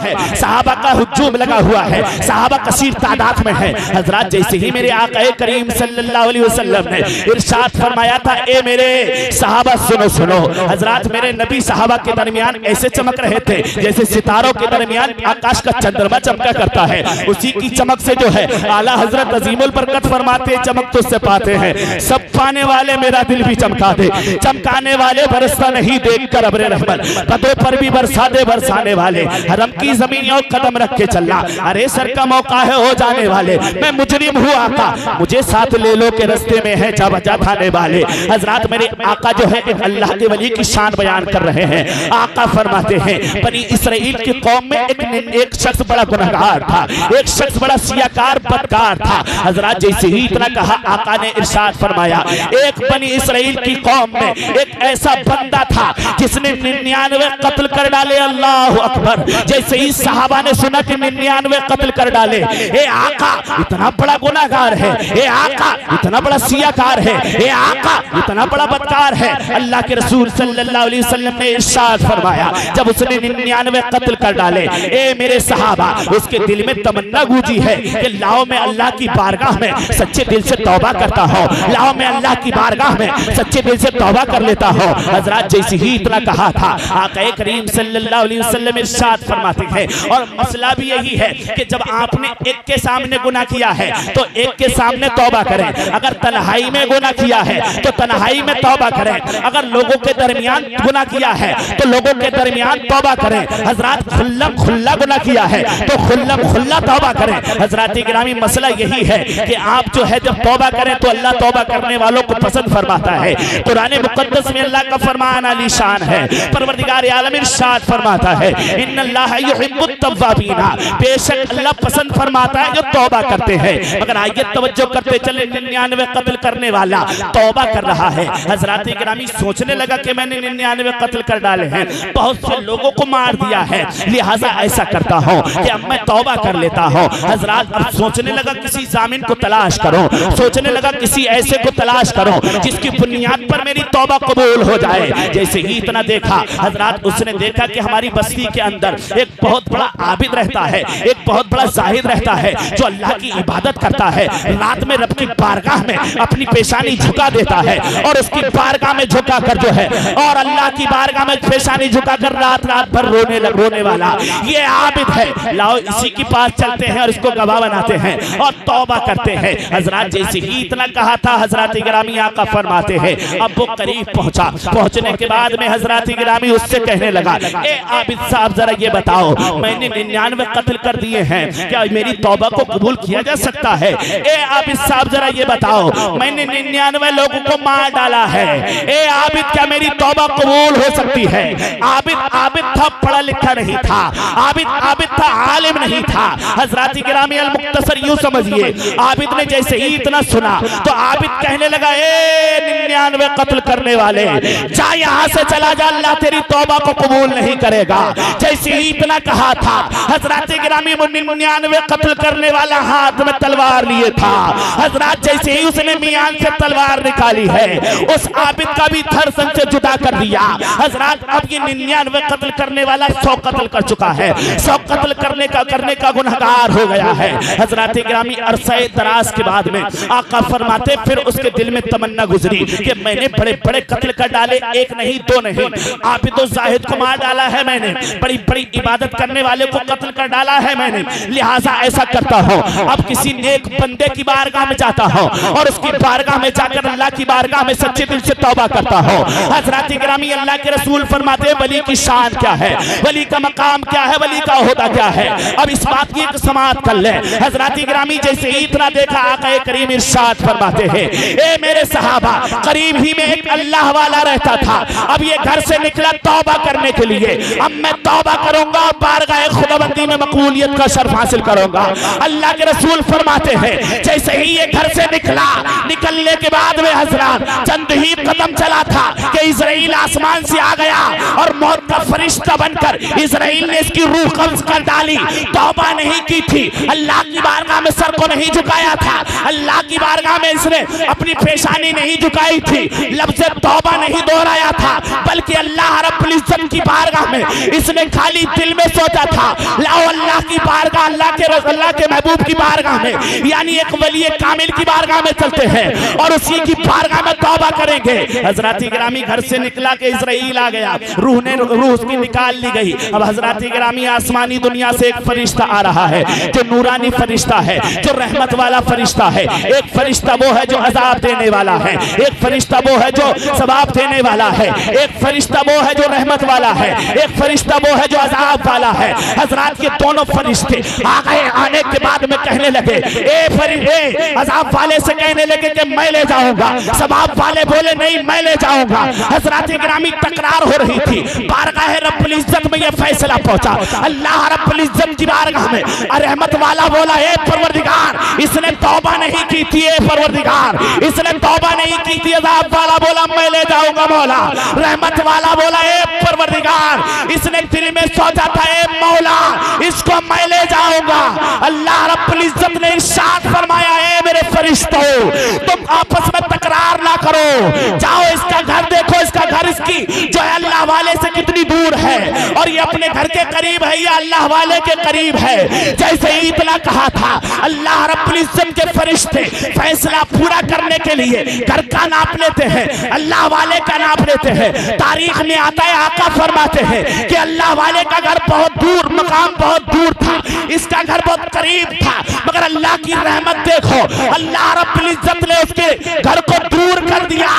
है, सहाबा का हुजूम लगा हुआ है, सहाबा कसीर तादाद में है। हजरत जैसे ही मेरे आका करीम सल्लल्लाहु अलैहि वसल्लम ने इरशाद फरमाया था, ए मेरे सहाबा सुनो सुनो। हजरत मेरे नबी सहाबा के दरमियान ऐसे चमक रहे थे जैसे सितारों के दरमियान आकाश का चंद्रमा चमका करता है। उसी की चमक से जो है आला हजरत अजीमुल बरकत फरमाते, चमक तो उससे पाते हैं, सब पाने वाले मेरा दिल भी चमका दे, चमकाने वाले बरसता नहीं देख कर अब्रे रहमत, कदों पर भी बरसा दे बरसाने वाले, हरम की जमीन और कदम रख के चलना, अरे सर का मौका है हो जाने वाले, मैं मुजरिम हूँ आका, मुझे साथ ले लो के रस्ते में है जा बजा थाने वाले। हजरत मेरे आका जो है एक अल्लाह के वली की शान बयान कर रहे हैं। आका फरमाते हैं बनी इसराइल की कौम में एक शख्स बड़ा गुनहगार था, एक शख्स बड़ा सियाकार बदकार था। हजरत जैसे ही इतना कहा आका ने इरशाद फरमाया, एक बनी इसराइल की कौम में एक ऐसा बंदा था जिसने 99 कत्ल कर डाले। अल्लाह अकबर। जैसे ही सहाबा ने सुना कि 99 कत्ल कर डाले, ए आका इतना बड़ा गुनाहगार है, ए आका इतना बड़ा सियाकार है, ए आका इतना बड़ा बदकार है। अल्लाह के रसूल सल्लल्लाहु अलैहि वसल्लम ने इरशाद फरमाया, जब उसने 99 कत्ल कर डाले, ए मेरे सहाबा, उसके दिल में तमन्ना गूंजी है कि लाओ मैं अल्लाह की बारगाह में सच्चे दिल से तौबा करता हूँ, लाओ मैं अल्लाह की बारगाह में सच्चे दिल से तौबा कर लेता हूँ। हजरत जैसे ही इतना कहा था आका करीम सल्लल्लाहु अलैहि वसल्लम इरशाद फरमाते हैं, और मसला भी यही है कि जब आपने एक के सामने गुनाह किया है तो एक के सामने तौबा करें, अगर तन्हाई में गुनाह किया है तो तन्हाई में तौबा करें, अगर लोगों के दरमियान गुनाह किया है तो लोगों के दरमियान तौबा करें। हजरत खुल्लम खुल्ला गुनाह किया है तो खुल्लम खुल्ला तौबा करें। हजरत गिरामी मसला यही है कि आप जो है जब तौबा करें तो अल्लाह तौबा करने वालों को पसंद फरमाता है। कुरान मुकद्दस में अल्लाह का फरमान आलीशान है, परवरदिगार आलम इरशाद फरमाता है, इन्नल्लाह युहिब्बुत तव्वाबीना, बेशक अल्लाह पसंद फरमाता है जो तौबा करते हैं। मगर आइए तवज्जो करते चले, 99 कत्ल करने वाला तौबा कर रहा है। हजरत गिरामी सोचने लगा कि मैंने 99 कत्ल कर डाले हैं, बहुत से लोगों को मार दिया है, लिहाजा ऐसा करता हूँ कि अब मैं तौबा कर लेता हूँ। हजरत अब सोचने लगा किसी जामिन को तलाश करो, सोचने लगा किसी ऐसे को तलाश करो जिसकी बुनियाद पर मेरी तौबा कबूल हो जाए। जैसे ही इतना देखा हजरत, उसने देखा कि हमारी बस्ती के अंदर एक बहुत बड़ा आबिद रहता है, एक बहुत बड़ा जाहिद रहता है जो अल्लाह की इबादत करता है, रात में रब की बारगाह में अपनी पेशानी झुका देता है और उसकी बारगाह में झुका कर जो है और अल्लाह की बारगाह में पेशानी झुका कर रात रात भर रोने वाला ये आबिद है। लाओ इसी के पास चलते हैं और इसको गवाह बनाते हैं और तौबा करते हैं। हजरत जैसे ही इतना कहा था हजरत गिरामी आका फरमाते हैं, अब वो करीब पहुंचा, पहुंचने के बाद में हजरत गिरामी उससे कहने लगा, ए आबिद साहब जरा ये बताओ, मैंने 99 कत्ल कर दिए हैं, क्या मेरी तौबा को कबूल किया जा सकता है? ए आबिद साहब जरा ये बताओ, मैंने 99 लोगों को मार डाला है, ए आबिद क्या मेरी तौबा कबूल हो सकती है? आबिद था, पढ़ा लिखा नहीं था, आबिद था, आलिम नहीं था। हजरत गिरामी अल मुख्तसर यूं समझिए, आबिद ने जैसे ही इतना सुना तो आबिद कहने लगा, ए 99 कत्ल करने वाले, जा यहाँ से चला जा, अल्लाह तेरी तौबा को कबूल नहीं करेगा। जैसे ही इतना कहा था हजरत गिरामी 99 कत्ल करने वाला हाथ में तलवार लिए था। हजरत जैसे ही उसने मियान से तलवार निकाली है, उस आबिद का भी थर संग से जुदा कर दिया। हजरत अब ये 99 कत्ल करने वाला 100 कत्ल कर चुका है, 100 कत्ल करने का गुनहगार हो गया है। हजरत गिरामी अरसे दराज के बाद में आका फरमाते, फिर उसके दिल में तमन्ना गुजरी कि मैंने बड़े बड़े कत्ल कर डाले, एक नहीं दो नहीं, आबिद और जाहिद को मार डाला है मैंने, बड़ी बड़ी इबादत करने वाले को कत्ल कर डाला है मैंने, लिहाजा ऐसा करता हूँ अब किसी नेक बंदे की बारगाह में जाता हूँ और उसकी बारगाह में जाकर अल्लाह की बारगाह में सच्चे दिल से तौबा करता हूँ। हजरत गिरामी अल्लाह के रसूल फरमाते हैं, वली की शान क्या है, वली का मकाम क्या है, वली का होता क्या है। अब इस बात की एक समाअत कर ले। हजरत गिरामी जैसे ही इतना देखा आका करीम इरशाद फरमाते हैं, ए मेरे सहाबा, करीब ही में एक अल्लाह वाला रहता था, अब ये घर से निकला तौबा करने के लिए, अब मैं तौबा करूंगा, बारगाह खुदाबंदी में मकबूलियत का शर्फ हासिल करूंगा। अल्लाह के रसूल फरमाते हैं, जैसे ही ये घर से निकला, निकलने के बाद में हजरत चंद ही कदम चला था कि इजराइल आसमान से आ गया और मौत का फरिश्ता बनकर इजराइल ने इसकी रूह कब्ज कर डाली। तौबा नहीं की थी, अल्लाह की बारगाह में सर को नहीं झुकाया था, अल्लाह की बारगाह में इसने अपनी पेशानी नहीं झुकाई थी, लफ्ज़ तौबा नहीं दोहराया था, बल्कि अल्लाह रब्बुल इज्जत की बारगाह में इसने खाली दिल में सोचा था लाओ अल्लाह की बारगाह, अल्लाह के महबूब की बारगाह में, यानी एक वली कामिल की बारगाह में चलते हैं और उसी की बारगाह में तौबा करेंगे। हजरत गिरामी घर से निकला के इस्राइल आ गया, रूह उसकी निकाल ली गई। अब हजरत गिरामी आसमानी दुनिया से एक फरिश्ता आ रहा है जो नूरानी फरिश्ता है, जो रहमत वाला फरिश्ता है। एक फरिश्ता वो है जो अजाब देने वाला है, एक फरिश्ता वो है जो सवाब देने वाला है, एक फरिश्ता वो है जो रहमत वाला है, एक फरिश्ता वो है जो अजाब वाला है। हजरत के दोनों फरिश्ते आ गए। आने के बाद में कहने लगे, अजाब वाले से कहने लगे कि मैं ले जाऊंगा, सवाब वाले बोले नहीं मैं ले जाऊंगा। हजरत गिरामी तकरार हो रही थी। बारगाह रब्बुल इज्जत में यह फैसला पहुंचा, अल्लाह रब्बुल इज्जत की बारगाह में रहमत वाला बोला, ए परवरदिगार इसने तौबा नहीं की थी, ए परवरदिगार इसने तौबा नहीं की थी। अजाब वाला बोला मैं ले जाऊंगा मौला। रहमत वाला बोला, ए परवरदिगार इसने दिल में सोचा था, ए मौला इसको मैं ले जाऊंगा। अल्लाह रब्बुल इज्जत ने इरशाद फरमाया, ए मेरे फरिश्तों तुम आपस में तकरार ना करो, जाओ इसका घर देखो, इसका घर इसकी जो है अल्लाह वाले से कितनी दूर है और ये अपने घर के करीब है या अल्लाह वाले के करीब है। जैसे ही इतना कहा था, अल्लाह रब्बुल इज्जत के फरिश्ते फैसला पूरा करने के लिए घर का नाप लेते हैं, अल्लाह वाले का नाप लेते हैं। तारीख में आता है, आका फरमाते हैं कि अल्लाह वाले का घर बहुत दूर, मकाम बहुत दूर था, इसका घर बहुत करीब था, मगर अल्लाह की रहमत देखो, अल्लाह रब्बुल इज्जत ने उसके घर को दूर कर दिया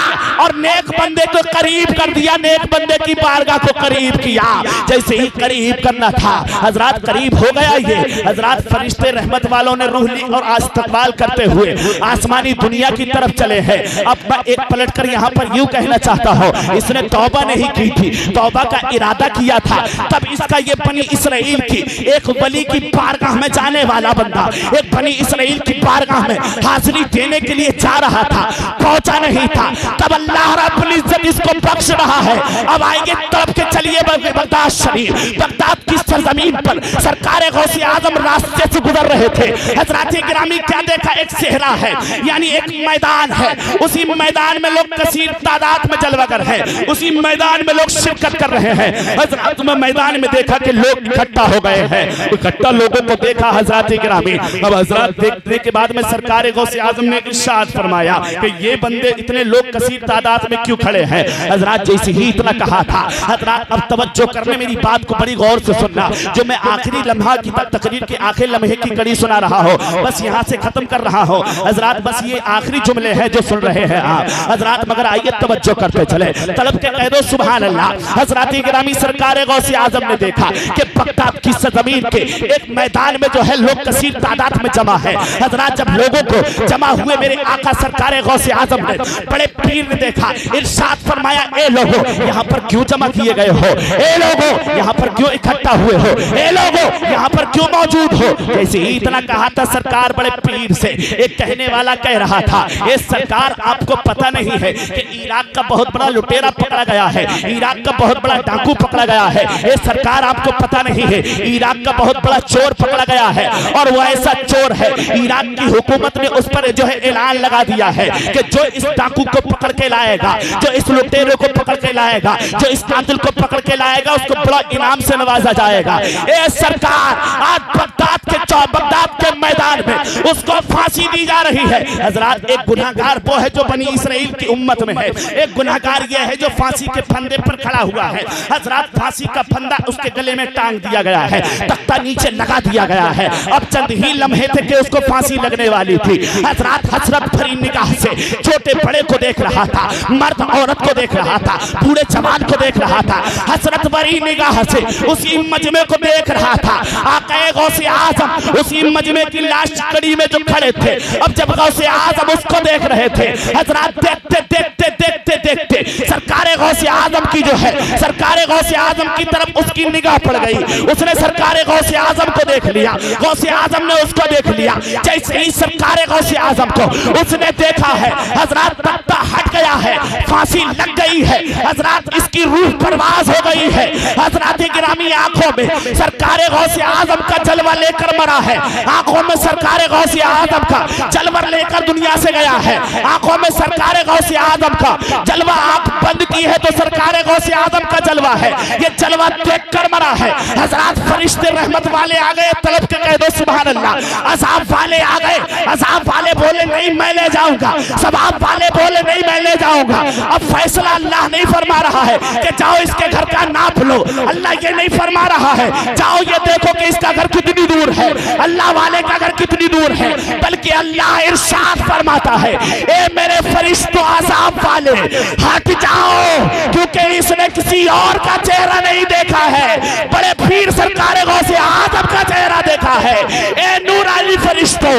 और नेक बंदे को करीब कर दिया, नेक बंदे की बारगाह को करीब किया। जैसे ही करीब करना था, हजरत करीब हो गया ये, हजरत फरिश्ते रहमत वालों ने रूह ली और इस्तकबाल करते हुए आसमानी दुनिया की तरफ चले हैं। अब मैं एक पलट कर यहाँ पर यूं कहना चाहता हूँ, इसने तौबा नहीं की थी, तौबा का इरादा किया था, तब इसका ये बनी इस्राइल की एक वली की बारगाह में जाने वाला बंदा एक बनी इस्राइल की बारगाह में हाजिरी देने के लिए जा रहा था, पहुंचा नहीं था, तब अल्लाह रब्बुल इज्जत इसको बख्श रहा है। अब आएंगे तड़प के चलिए बगदाद शरीफ, बगदाद की सरजमीन पर सरकार गौसे आजम रास्ते से गुजर रहे थे। हजरत गिरामी क्या देखा, एक सेहरा है, यानी एक मैदान है, उसी मैदान में लोग कसीर तादाद में जलवागर है, उसी मैदान में लोग शिरकत कर रहे हैं। हजरत में मैदान में देखा कि लोग इकट्ठा हो गए हैं, इकट्ठा लोगों को देखा हजरत गिरामी। अब हजरत देखने के बाद में सरकार गौसे आजम ने इरशाद फरमाया कि ये बंदे इतने लोग कसीर तादाद में क्यों खड़े हैं। हजरत जैसे ही इतना कहा था, हजरत अब तवज्जो करने, मेरी बात को बड़ी गौर से सुनना, जो मैं आखिरी लम्हा की तकरीर के आखिरी लम्हे की कड़ी सुना रहा हूँ, बस यहाँ से खत्म कर रहा हूँ हजरत, बस ये आखिरी जुमले हैं जो सुन रहे हैं आप हजरत, मगर आइए तवज्जो करते चले, तलब के कह दो सुभान अल्लाह। हजरत गिरामी सरकार गौसे आजम ने देखा कि बगदाद की सरजमीन के एक मैदान में जो है लोग कसीर तादाद में जमा है। हजरत जब लोगों को जमा हुए मेरे आका सरकार गौसे आजम ने, बड़े पीर ने देखा, इरशाद फरमाया, ए लोगों यहाँ पर क्यों जमा किए गए हो, ए लोगों यहाँ पर क्यों इकट्ठा हुए हो, ए लोगों यहाँ पर क्यों मौजूद हो। जैसे ही इतना कहा था, सरकार बड़े पीर से एक कहने वाला कह रहा था, ये सरकार आपको पता नहीं है कि इराक का बहुत बड़ा लुटेरा पकड़ा गया है, इराक का बहुत बड़ा डाकू पकड़ा गया है, ये सरकार आपको पता नहीं है, इराक का बहुत बड़ा चोर पकड़ा गया है और वो ऐसा चोर है, इराक की हुकूमत ने उस पर जो है ऐलान लगा दिया है कि जो इस डाकू को पकड़ के लाएगा, जो इस लुटेरे को पकड़ के लाएगा, जो इस कातिल को पकड़ के लाएगा, उसको बड़ा इनाम से नवाजा जाएगा। ए सरकार, आज बगदाद के मैदान में उसको फांसी दी जा रही है। हजरत एक गुनाहगार वो है जो बनी इस्राइल की उम्मत में है, एक गुनाहगार ये है जो फांसी के फंदे पर खड़ा हुआ है। हजरत फांसी का फंदा उसके गले में टांग दिया गया है, तख्ता नीचे लगा दिया गया है, अब चंद ही लम्हे थे कि उसको फांसी लगने वाली थी। हजरत हसरत भरी निगाह से छोटे बड़े को देख रहा था, मर्द औरत को देख रहा था, बूढ़े जवान को देख रहा था, हसरत भरी निगाह से उसी मजमे को देख रहा था। आका गौसे आजम उसी मजमे की लास्ट कड़ी में जो खड़े थे, अब जब गौसे आजम उसको देख रहे थे, हजरत देखते देखते देखते देखते सरकार गौसे आजम की जो है, सरकार गौसे आजम की तरफ उसकी निगाह पड़ गई, उसने सरकार गौसे आजम को देख लिया, गौसे आजम ने उसको देख लिया। जैसे ही सरकार गौसे आजम को उसने देखा है, हजरत तख्ता हट गया है, फांसी लग गई है, हजरत इसकी रूह परवाज हो गई है। हजरत गिरामी आंखों में सरकार गौसे आजम का जलवा लेकर मरा है, आंखों में सरकार गौसे आजम का जलवा लेकर दुनिया से गया है, आंखों में सरकार गौसे आजम का जलवा आंख बंद की है तो सरकार गौसे आजम का जलवा है, ये जलवा देख कर मरा है। हजरात फरिश्ते रहमत वाले आ गए, तलब के कह दो सुभान अल्लाह। अज़ाब वाले आ गए, अज़ाब वाले बोले नहीं मैं ले जाऊंगा, सवाब वाले बोले नहीं मैं ले जाऊंगा। अब फैसला अल्लाह नहीं फरमा रहा है कि जाओ इसके घर का नाप लो, अल्लाह ये नहीं फरमा रहा है जाओ ये देखो कि इसका घर कितनी दूर है, अल्लाह वाले का घर कितनी दूर है, बल्कि अल्लाह इरशाद फरमाता है ए मेरे फरिश्तों अज़ाब वाले हट जाओ, क्योंकि इसने किसी और का चेहरा नहीं देखा है, बड़े पीर सरकार गौसे आजम का चेहरा देखा है। ए नूरानी फरिश्तों,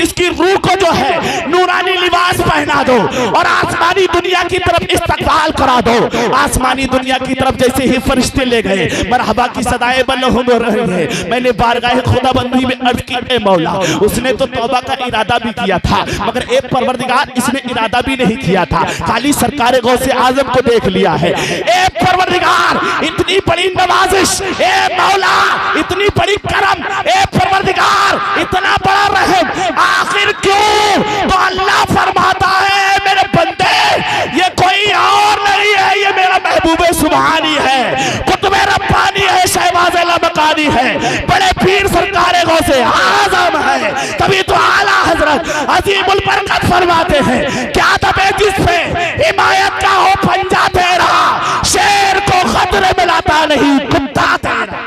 इसकी रूह को जो है नूरानी लिबास पहना दो और आसमानी दुनिया की तरफ इस्तकबाल करा दो। आसमानी दुनिया की तरफ जैसे ही फरिश्ते ले गए, मरहबा की सदाएं बुलंद हो रही है। मैंने बारगाह खुदाबंदी में अर्ज की ए मौला, उसने तो तौबा का इरादा भी किया था, मगर एक परवरदिगार इसने इरादा भी नहीं किया था, खाली सरकार गौसे आजम को देख लिया है। ए परवरदिगार, इतनी बड़ी नवाजिश, ए मौला इतनी बड़ी करम, ए परवरदिगार इतना बड़ा रहम, आखिर क्यों? तो अल्लाह फरमाता है मेरे बंदे ये कोई और नहीं है, ये मेरा महबूबे सुभानी है, कुतुबे रब्बानी है, शहबाज़े लामकानी है, बड़े पीर सरकार गौसे आज़म है। तभी तो आला हजरत अज़ीमुल बरकत फरमाते हैं क्या दबे जिस पे हिमायत का हो पंजा तेरा, शेर को खतरे में लाता नहीं कुत्ता तेरा,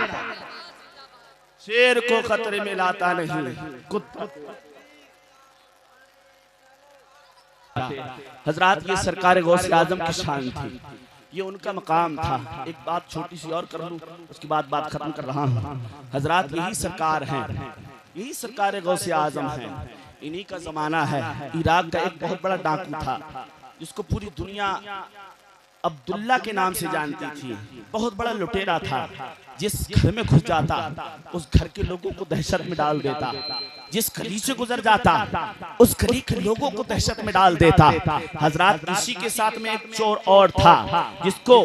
शेर को खतरे में लाता नहीं कुत्ता। हजरात ये सरकार गौसे आजम की शान थी, ये उनका मकाम था। एक बात छोटी सी और कर लूं, उसके बाद बात खत्म कर रहा हूं। हजरात यही सरकार है, यही सरकार गौसे आजम है, इन्हीं का जमाना है। इराक का एक बहुत बड़ा डाकू था जिसको पूरी दुनिया अब्दुल्ला के नाम से जानती थी, बहुत बड़ा लुटेरा था। जिस घर में घुस जाता उस घर के लोगों को दहशत में डाल देता, जिस गली से गुजर जाता उस गली के लोगों को दहशत में डाल देता। हजरात इसी के साथ में एक चोर और था जिसको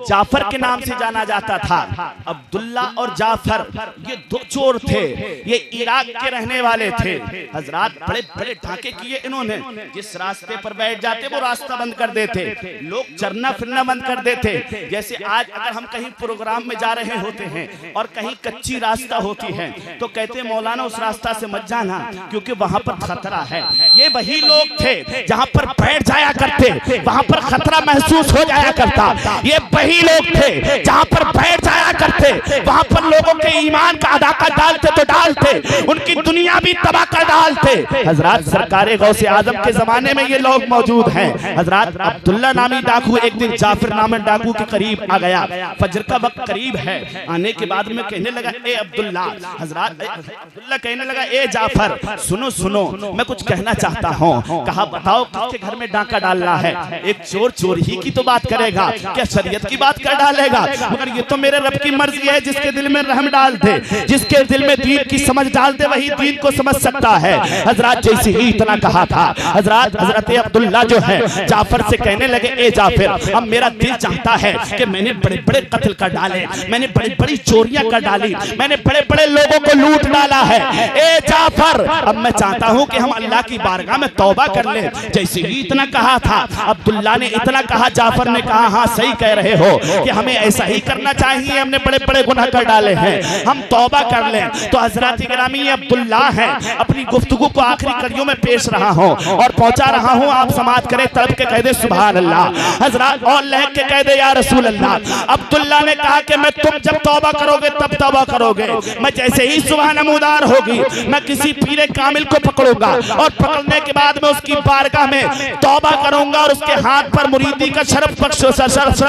जाफर के नाम से जाना जाता था। अब्दुल्ला और जाफर ये दो चोर थे, ये इराक के रहने वाले थे। हजरात बड़े बड़े ढाके किए इन्होंने, जिस रास्ते पर बैठ जाते वो रास्ता बंद कर देते, लोग चलना फिरना बंद कर देते। जैसे आज अगर हम कहीं प्रोग्राम में जा रहे होते हैं और कहीं कच्ची रास्ता होती है तो कहते मौलाना उस रास्ता से मत जाना क्योंकि वहां पर खतरा है। ये वही लोग थे जहां पर बैठ जाया करते, वहां पर खतरा महसूस हो जाया करता। ये वही लोग थे जहां पर बैठ जाया करते, वहां पर लोगों के ईमान का अदाका डालते तो डालते, उनकी दुनिया भी तबाह कर डालते। हजरात सरकार गौसे आजम के जमाने में ये लोग मौजूद हैं। हजरात अब्दुल्ला नामी डाकू एक दिन जाफर नामी डाकू के करीब आ गया, फजर का वक्त करीब है। आने के बाद में कहने लगा ए अब्दुल्ला, हजरात अब्दुल्ला कहने लगा ए जाफर सुनो सुनो मैं कुछ कहना चाहता हूँ। कहा बताओ किसके घर में डाका डालना है? एक चोर चोर ही की तो बात करेगा, क्या शरीयत की बात कर डालेगा? मगर ये तो मेरे रब की मर्जी है, जिसके दिल में रहम डाल दे, जिसके दिल में दीन की समझ डाल दे वही दीन को समझ सकता है। हजरात जैसे ही इतना कहा था, हजरत अब्दुल्ला जो है जाफर से कहने लगे ए जाफर अब मेरा दिल चाहता है कि मैंने बड़े बड़े कत्ल कर डाले, मैंने बड़ी बड़ी चोरियां कर डाली, मैंने बड़े बड़े लोगों को लूट डाला है। ए जाफर अब मैं चाहता हूं कि हम अल्लाह की बारगाह में तौबा कर ले। जैसे ही इतना कहा था अब्दुल्ला ने इतना कहा, जाफर ने कहा हाँ सही कह रहे हो कि हमें ऐसा ही करना चाहिए, हमने बड़े बड़े गुनाह कर डाले हैं, हम तौबा कर लें। तो हजरत गिरामी ये अब्दुल्ला है, अपनी गुफ्तगू को आखिरी कड़ियों में पेश रहा हूं और पहुंचा रहा हूं, आप समात करें तलब के कह दे सुभान अल्लाह, हजरत और लहक के कह दे या रसूल अल्लाह। अब्दुल्ला ने कहा कि मैं तुम जब तौबा करोगे तब तौबा करोगे, मैं जैसे ही सुबह नमूदार होगी मैं किसी पीरे कामिल को पकड़ूंगा और पकड़ने के बाद मैं उसकी बारगाह में तौबा करूंगा और उसके हाथ पर मुरीदी का शरफ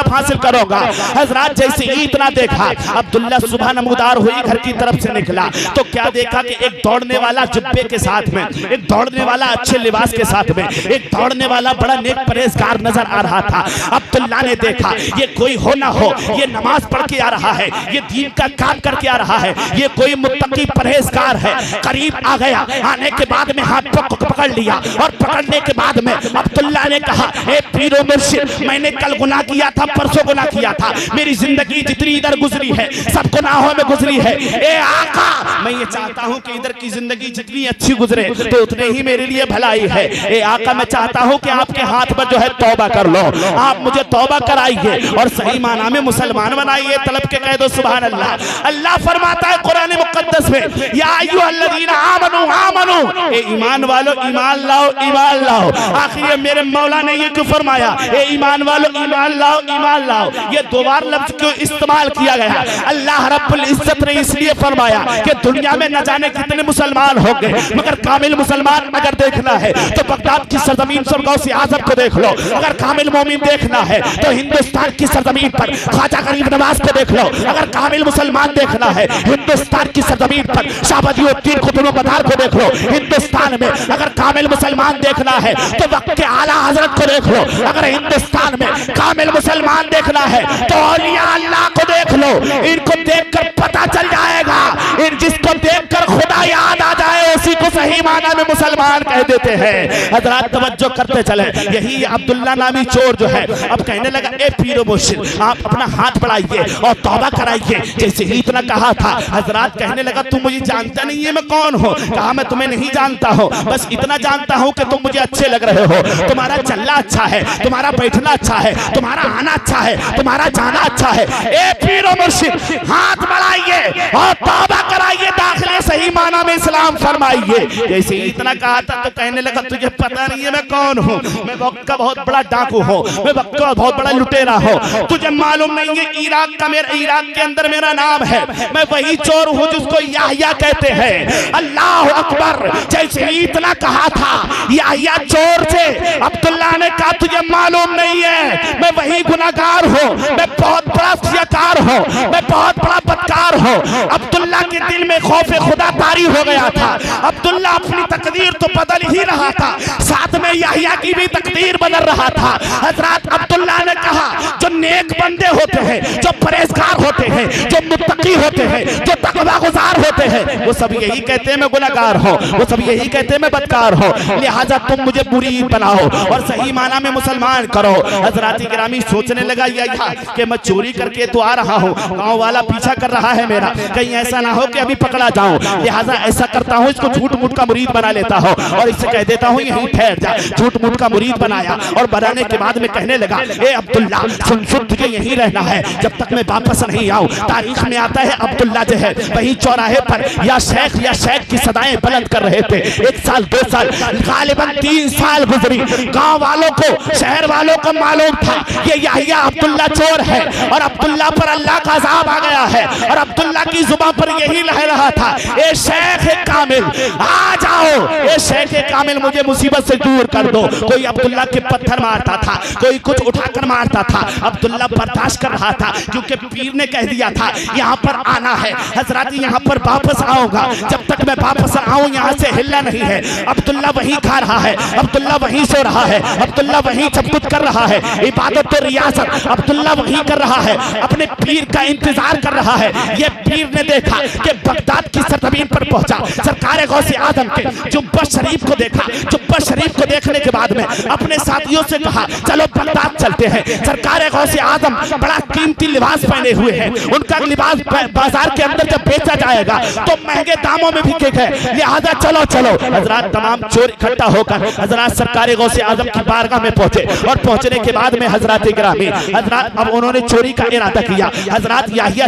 हासिल करूंगा। हजरत जैसे ही इतना देखा अब्दुल्ला सुबह नमूदार हुई घर की तरफ से निकला तो क्या देखा कि एक दौड़ने वाला जुब्बे के साथ में, एक दौड़ने वाला अच्छे लिबास के साथ में, एक दौड़ने वाला बड़ा नेक परहेजगार नजर आ रहा था। अब्दुल्ला ने देखा ये कोई हो ना हो, ये नमाज पढ़ के आ रहा है, ये दीन का काम करके आ रहा है, ये कोई मुत्तकी परहेजगार है। करीब आ गया। आने के बाद में हाथ पकड़ लिया और पकड़ने के बाद में अब्दुल्ला ने कहा, ए पीरो मुर्शिद, मैंने कल गुनाह किया था, परसों गुनाह किया था, मेरी जिंदगी जितनी इधर गुजरी है सब गुनाहों में गुजरी है। ए आका, मैं ये चाहता हूँ कि इधर की जिंदगी जितनी अच्छी गुजरे तो उतने ही मेरे लिए भलाई है। ए आका, मैं चाहता हूँ कि आपके हाथ पर जो है तौबा कर लो, आप मुझे तौबा कराइए और सही माना में मुसलमान बनाइए। तलब के कह दो सुभान अल्लाह। अल्लाह फरमाता है कुरान मुकद्दस में, या अय्युहल्लज़ीना आमनू आमनू, ए ईमान वालो ईमान लाओ ईमान लाओ। आखिर मेरे मौला ने ये क्यों फरमाया, ए ईमान वालो ईमान लाओ ईमान लाओ? ये दो बार लफ्ज क्यों इस्तेमाल किया गया? अल्लाह रब्बुल इज्जत ने इसलिए फरमाया कि दुनिया में न जाने कितने मुसलमान हो गए, मगर कामिल मुसलमान अगर देखना है तो बगदाद की सरजमीन पर गौसे आजम को देख लो। अगर कामिल मोमिन देखना है तो हिंदुस्तान की सरजमीन पर ख्वाजा गरीब नवाज को देख लो। अगर कामिल मुसलमान देखना है हिंदुस्तान की सरजमीन पर शाह बदियुद्दीन कुतुब बदार को देख लो। हिंदुस्तान में अगर कामिल मुसलमान देखना है तो वक्त के आला हजरत को देख लो। अगर हिंदुस्तान में कामिल मुसलमान देखना है तो औलिया अल्लाह को देख लो। इनको देखकर पता चल जाएगा, इन जिसको देखकर खुदा याद आ जाए उसी को सही माना में मुसलमान कह देते हैं। हजरात तवज्जो करते चले। यही अब्दुल्ला नामी चोर जो है अब कहने लगा, ए पीरो मुर्शिद, आप अपना हाथ बढ़ाइए और तौबा कराइए। जैसे ही इतना कहा था, हजरात कहने लगा, तू मुझे जानता नहीं है मैं कौन हूँ? कहा, मैं तुम्हें नहीं जानता हूँ, बस इतना जानता हूँ कि तुम मुझे अच्छे लग रहे हो। तुम्हारा चलना अच्छा है, तुम्हारा बैठना अच्छा है, तुम्हारा आना अच्छा है, तुम्हारा जाना अच्छा है। ए पीरो मुर्शिद, हाथ बढ़ाइए और तौबा कराइए, दाखिले सही माना में इस्लाम फरमाइए। जैसे ही इतना कहा था तो कहने लगा, तुझे पता नहीं है मैं कौन हूँ? मैं वक्त का बहुत बड़ा डाकू हूँ, मैं वक्त का बहुत बड़ा लुटेरा हूँ। तुझे मालूम नहीं है इराक के अंदर मेरा नाम है, मैं वही चोर हूँ जिसको याहिया कहते हैं। अल्लाह अकबर। जैसे ही इतना कहा था याहिया चोर से, अब्दुल्ला ने कहा, तुझे मालूम नहीं है मैं वही गुनाहगार हूँ, मैं बहुत बड़ा सियाकार हूँ, मैं बहुत बड़ा बदकार हूँ। अब्दुल्ला के दिल में खौफे खुदा तारी हो गया था। अब्दुल्ला अपनी तकदीर तो बदल ही रहा था, साथ में याहिया की भी तकदीर बदल रहा था। हजरत अब्दुल्ला ने कहा, जो नेक बंदे होते हैं, जो परहेजगार होते हैं, जो मुत्तकी होते हैं, जो तकवा गुजार होते हैं, वो सब यही कहते हैं मैं गुनहगार हूँ, वो सब यही कहते हैं मैं बदकार हूँ। लिहाजा तुम मुझे मुरीद बनाओ और सही माना में मुसलमान करो। हजरात गिरामी सोचने लगा याहिया कि मैं चोरी करके तो आ रहा हूँ, गाँव वाला पीछा कर रहा है मेरा, कहीं ऐसा ना हो कि अभी पकड़ा जाऊं। लिहाजा ऐसा करता हूँ, इसको झूठ मूठ का मुरीद बना लेता हूँ और इससे कह देता हूँ यहीं ठहर जा। झूठ मूठ का मुरीद बनाया और बनाने के बाद में कहने लगा, ए अब्दुल्ला सुन सुन, तुझे यहीं रहना है जब तक मैं वापस नहीं आऊं। तारीख में आता है अब्दुल्ला जो है वही चौराहे पर या शेख की सदाएं बुलंद कर रहे थे। 1 साल 2 साल गालिबन 3 साल गुजरी। गांव वालों को, शहर वालों को मालूम था ये याहिया अब्दुल्ला चोर है और अब्दुल्ला पर अल्लाह का अज़ाब आ गया है और अब्दुल्ला की जुबान पर यही लह रहा था, ए शेख कामिल आ जाओ, ए शेख कामिल मुझे मुसीबत से दूर कर दो। कोई अब्दुल्ला के पत्थर मारता था, कोई कुछ उठाकर मारता था, अब्दुल्ला बर्दाश्त कर रहा था क्योंकि पीर ने कह दिया था यहाँ पर आना है। हजरत यहाँ पर वापस आऊंगा, जब तक मैं वापस आऊं यहाँ से हिलना नहीं है। अब्दुल्ला वहीं खा रहा है, अब्दुल्ला वहीं सो रहा है, अब्दुल्ला वहीं सब कुछ कर रहा है, इबादत और रियासत अब्दुल्ला वहीं कर रहा है, अपने पीर का इंतजार कर रहा है। ये पीर ने देखा कि बगदाद की सरजमीन पर पहुंचा, सरकार गौसे आजम के जुब्बा शरीफ को देखा। जुब्बा शरीफ को देखने के बाद में अपने साथियों से कहा, चलो बगदाद चलते हैं। सरकार गौसे आजम बड़ा कीमती लिबास पहने हुए हैं, उनका लिबास बाजार के अंदर जब बेचा जाएगा तो महंगे दामों में बिकेगा, लिहाजा चलो चलो। हजरत तमाम चोर इकट्ठा होकर हजरत सरकार गौसे आजम की बारगाह में पहुंचे और पहुंचने के बाद में हजरत गिरामी हजरत अब उन्होंने चोरी का इरादा किया। हजरत याहिया